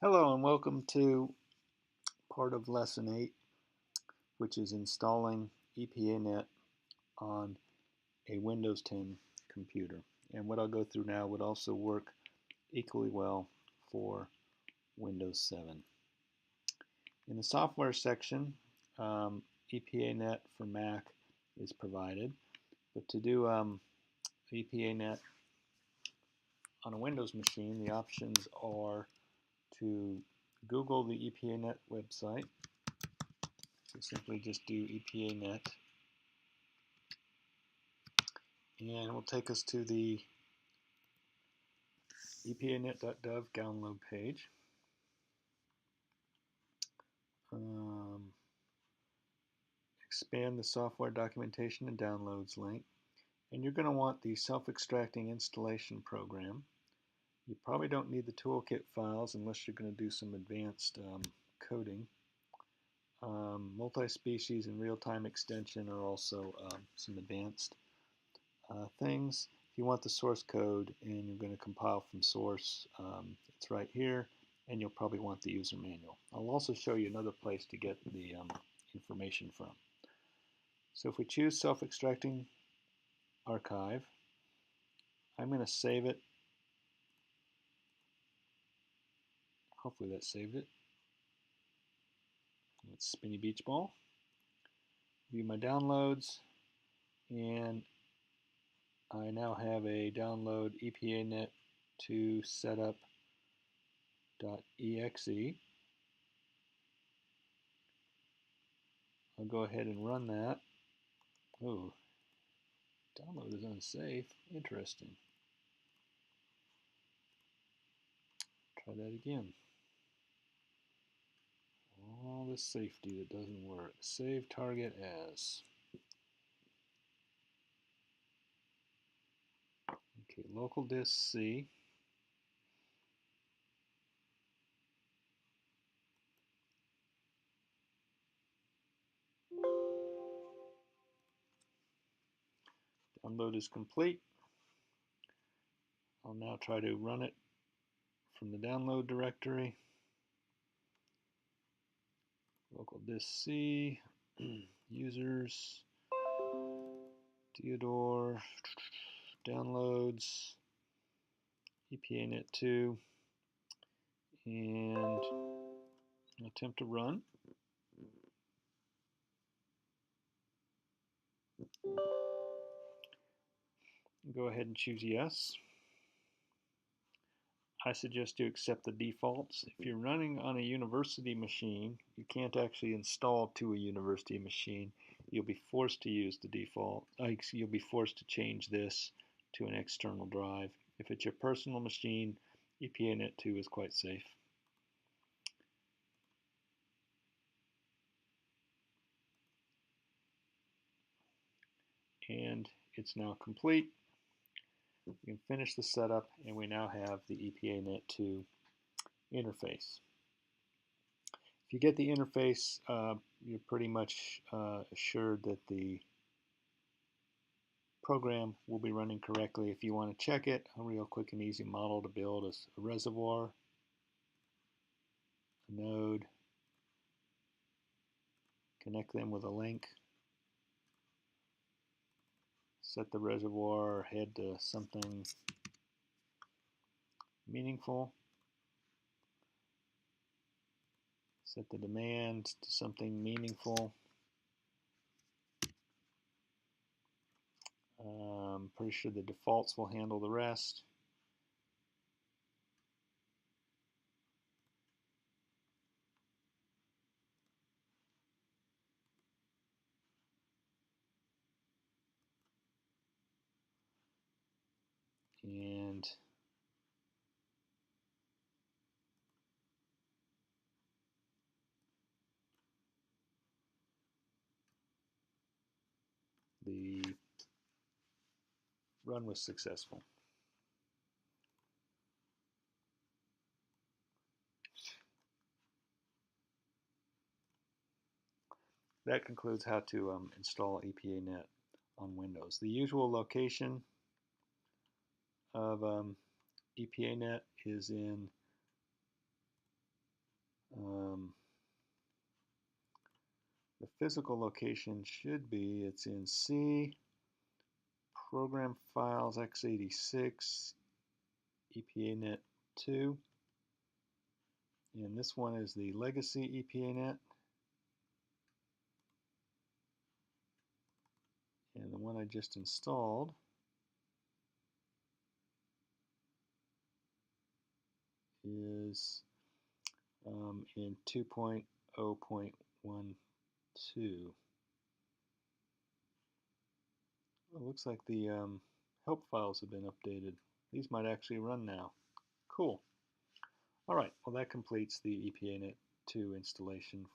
Hello and welcome to part of Lesson 8, which is installing EPANET on a Windows 10 computer. And what I'll go through now would also work equally well for Windows 7. In the software section, EPANET for Mac is provided, but to do EPANET on a Windows machine, the options are to Google the EPANET website. So simply just do EPANET, and it will take us to the epanet.dev download page. Expand the software documentation and downloads link, and you're going to want the self-extracting installation program. You probably don't need the toolkit files unless you're going to do some advanced coding. Multi-species and real-time extension are also some advanced things. If you want the source code and you're going to compile from source, it's right here, and you'll probably want the user manual. I'll also show you another place to get the information from. So if we choose self-extracting archive, I'm going to save it. Hopefully that saved it. It's Spinny Beach Ball. View my downloads, and I now have a download EPANET to setup.exe. I'll go ahead and run that. Oh, download is unsafe. Interesting. Try that again. All this safety that doesn't work. Save target as. Okay, local disk C. Download is complete. I'll now try to run it from the download directory. Local disk C, users, Theodore, downloads, EPANET 2, and attempt to run. Go ahead and choose yes. I suggest you accept the defaults. If you're running on a university machine, you can't actually install to a university machine. You'll be forced to use the default. You'll be forced to change this to an external drive. If it's your personal machine, EPANET 2 is quite safe. And it's now complete. We can finish the setup, and we now have the EPANET 2 interface. If you get the interface, you're pretty much assured that the program will be running correctly. If you want to check it, a real quick and easy model to build is a reservoir, a node, connect them with a link, set the reservoir head to something meaningful, set the demand to something meaningful. Pretty sure the defaults will handle the rest. And the run was successful. That concludes how to install EPANET on Windows. The usual location of EPANET is in Um, the physical location should be, it's in C, Program Files x86, EPANET 2, and this one is the legacy EPANET, and the one I just installed is in 2.0.12. It looks like the help files have been updated. These might actually run now. Cool. All right, well that completes the EPANET 2 installation.